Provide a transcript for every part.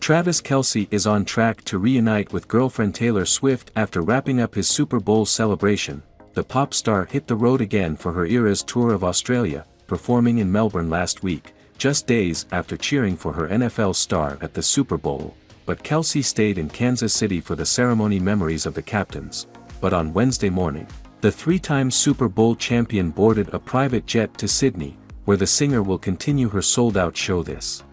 Travis Kelce is on track to reunite with girlfriend Taylor Swift after wrapping up his Super Bowl celebration. The pop star hit the road again for her Eras Tour of Australia, performing in Melbourne last week, just days after cheering for her NFL star at the Super Bowl. But Kelce stayed in Kansas City for the ceremony memories of the captains. But on Wednesday morning, the three-time Super Bowl champion boarded a private jet to Sydney, where the singer will continue her sold-out show this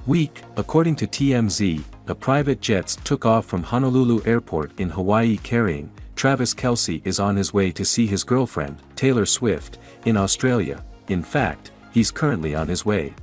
week. According to TMZ, the private jets took off from Honolulu Airport in Hawaii carrying Travis Kelce is on his way to see his girlfriend, Taylor Swift, in Australia. In fact, he's currently on his way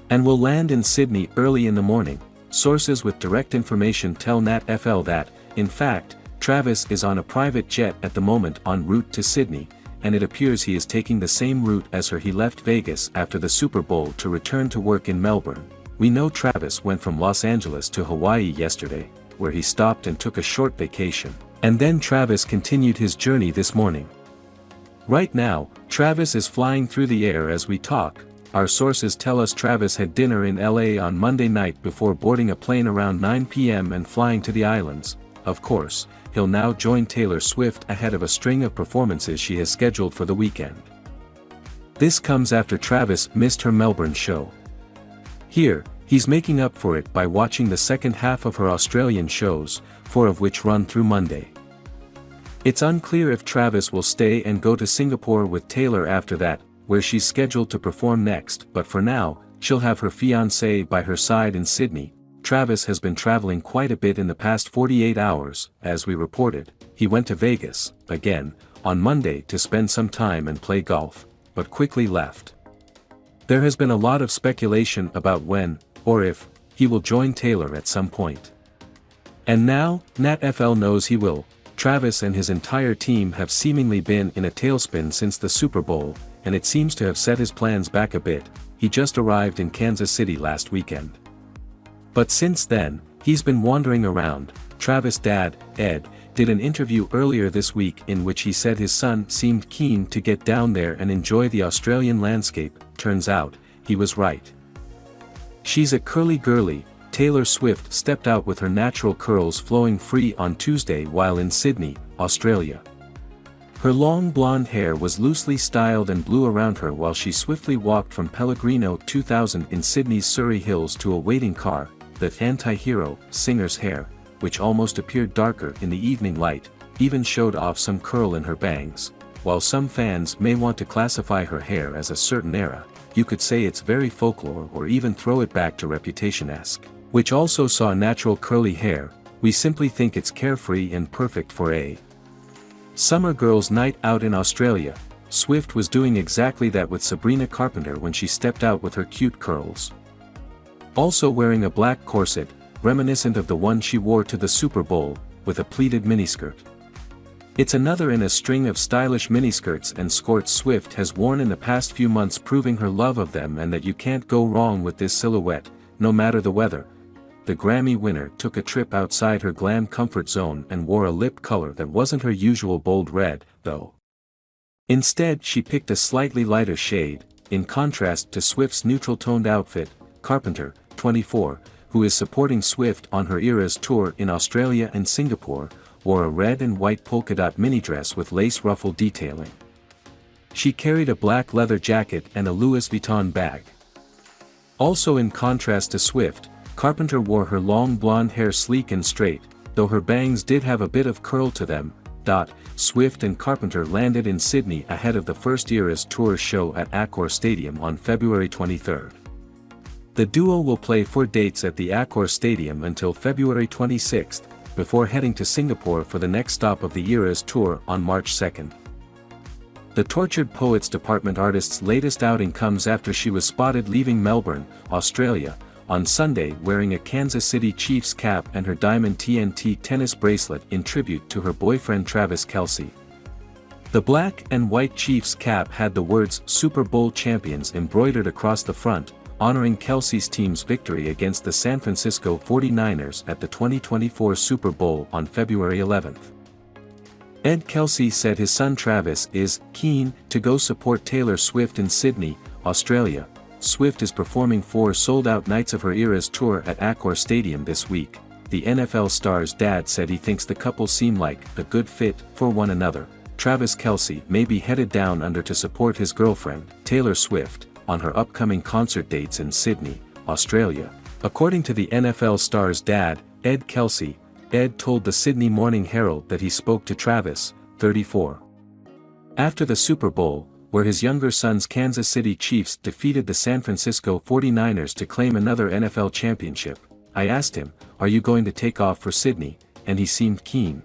and will land in Sydney early in the morning. Sources with direct information tell NatFL that, in fact, Travis is on a private jet at the moment en route to Sydney, and it appears he is taking the same route as her. He left Vegas after the Super Bowl to return to work in Melbourne. We know Travis went from Los Angeles to Hawaii yesterday, where he stopped and took a short vacation, and then Travis continued his journey this morning. Right now, Travis is flying through the air as we talk. Our sources tell us Travis had dinner in LA on Monday night before boarding a plane around 9 p.m. and flying to the islands. Of course, he'll now join Taylor Swift ahead of a string of performances she has scheduled for the weekend. This comes after Travis missed her Melbourne show. Here, he's making up for it by watching the second half of her Australian shows, 4 of which run through Monday. It's unclear if Travis will stay and go to Singapore with Taylor after that, where she's scheduled to perform next, but for now, she'll have her fiancé by her side in Sydney. Travis has been traveling quite a bit in the past 48 hours, as we reported. He went to Vegas, again, on Monday to spend some time and play golf, but quickly left. There has been a lot of speculation about when, or if, he will join Taylor at some point. And now, NatFL knows he will. Travis and his entire team have seemingly been in a tailspin since the Super Bowl, and it seems to have set his plans back a bit. He just arrived in Kansas City last weekend. But since then, he's been wandering around. Travis' dad, Ed, did an interview earlier this week in which he said his son seemed keen to get down there and enjoy the Australian landscape. Turns out, he was right. She's a curly girlie. Taylor Swift stepped out with her natural curls flowing free on Tuesday while in Sydney, Australia. Her long blonde hair was loosely styled and blew around her while she swiftly walked from Pellegrino 2000 in Sydney's Surrey Hills to a waiting car. The anti-hero singer's hair, which almost appeared darker in the evening light, even showed off some curl in her bangs. While some fans may want to classify her hair as a certain era, you could say it's very folklore or even throw it back to Reputation-esque, which also saw natural curly hair. We simply think it's carefree and perfect for a summer girls' night out in Australia. Swift was doing exactly that with Sabrina Carpenter when she stepped out with her cute curls. Also wearing a black corset, reminiscent of the one she wore to the Super Bowl, with a pleated miniskirt. It's another in a string of stylish miniskirts and skirts Swift has worn in the past few months, proving her love of them and that you can't go wrong with this silhouette, no matter the weather. The Grammy winner took a trip outside her glam comfort zone and wore a lip color that wasn't her usual bold red, though. Instead, she picked a slightly lighter shade, in contrast to Swift's neutral-toned outfit. Carpenter, 24, who is supporting Swift on her Eras tour in Australia and Singapore, wore a red and white polka-dot mini dress with lace ruffle detailing. She carried a black leather jacket and a Louis Vuitton bag. Also in contrast to Swift, Carpenter wore her long blonde hair sleek and straight, though her bangs did have a bit of curl to them. Swift and Carpenter landed in Sydney ahead of the first Eras Tour show at Accor Stadium on February 23. The duo will play 4 dates at the Accor Stadium until February 26, before heading to Singapore for the next stop of the Eras Tour on March 2. The Tortured Poets Department artist's latest outing comes after she was spotted leaving Melbourne, Australia, on Sunday wearing a Kansas City Chiefs cap and her diamond TNT tennis bracelet in tribute to her boyfriend Travis Kelce. The black and white Chiefs cap had the words Super Bowl Champions embroidered across the front, honoring Kelce's team's victory against the San Francisco 49ers at the 2024 Super Bowl on February 11. Ed Kelce said his son Travis is keen to go support Taylor Swift in Sydney, Australia. Swift is performing 4 sold-out nights of her Eras tour at Accor Stadium this week. The NFL star's dad said he thinks the couple seem like a good fit for one another. Travis Kelce may be headed down under to support his girlfriend, Taylor Swift, on her upcoming concert dates in Sydney, Australia. According to the NFL star's dad, Ed Kelce, Ed told the Sydney Morning Herald that he spoke to Travis, 34. After the Super Bowl, where his younger son's Kansas City Chiefs defeated the San Francisco 49ers to claim another NFL championship, I asked him, "Are you going to take off for Sydney?" and he seemed keen.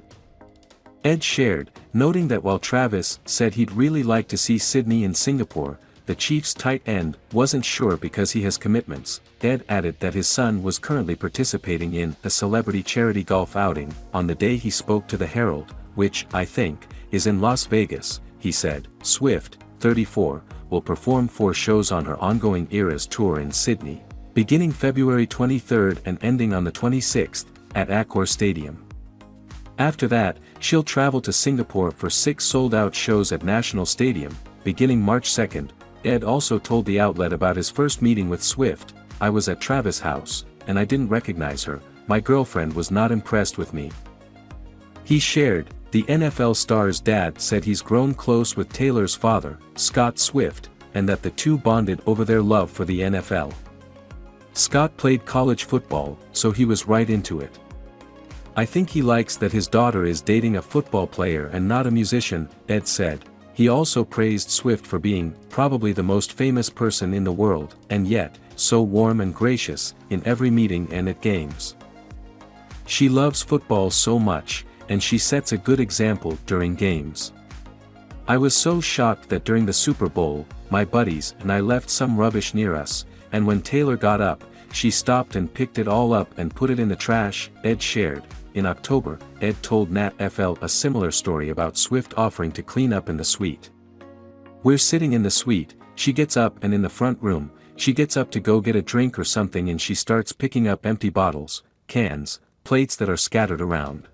Ed shared, noting that while Travis said he'd really like to see Sydney and Singapore, the Chiefs' tight end wasn't sure because he has commitments. Ed added that his son was currently participating in a celebrity charity golf outing on the day he spoke to the Herald, which, I think, is in Las Vegas, he said. Swift, 34, will perform 4 shows on her ongoing Eras tour in Sydney, beginning February 23 and ending on the 26th, at Accor Stadium. After that, she'll travel to Singapore for 6 sold-out shows at National Stadium, beginning March 2. Ed also told the outlet about his first meeting with Swift. "I was at Travis' house, and I didn't recognize her. My girlfriend was not impressed with me." He shared, the NFL star's dad said he's grown close with Taylor's father, Scott Swift, and that the two bonded over their love for the NFL. Scott played college football, so he was right into it. "I think he likes that his daughter is dating a football player and not a musician," Ed said. He also praised Swift for being probably the most famous person in the world, and yet, so warm and gracious, in every meeting and at games. "She loves football so much, and she sets a good example during games. I was so shocked that during the Super Bowl, my buddies and I left some rubbish near us, and when Taylor got up, she stopped and picked it all up and put it in the trash," Ed shared. In October, Ed told NatFL a similar story about Swift offering to clean up in the suite. "We're sitting in the suite, she gets up, and in the front room, she gets up to go get a drink or something and she starts picking up empty bottles, cans, plates that are scattered around.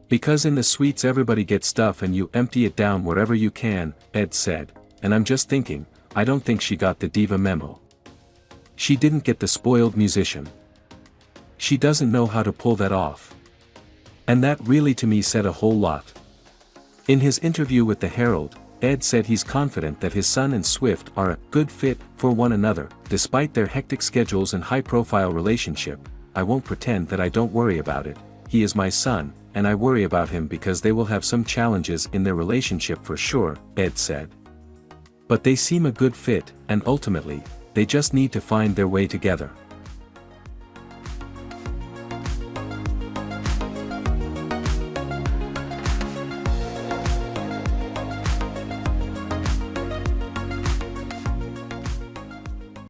Because in the suites everybody gets stuff and you empty it down wherever you can," Ed said, "and I'm just thinking, I don't think she got the diva memo. She didn't get the spoiled musician. She doesn't know how to pull that off. And that really to me said a whole lot." In his interview with the Herald, Ed said he's confident that his son and Swift are a good fit for one another, despite their hectic schedules and high-profile relationship. "I won't pretend that I don't worry about it. He is my son, and I worry about him because they will have some challenges in their relationship for sure," Ed said. "But they seem a good fit, and ultimately, they just need to find their way together."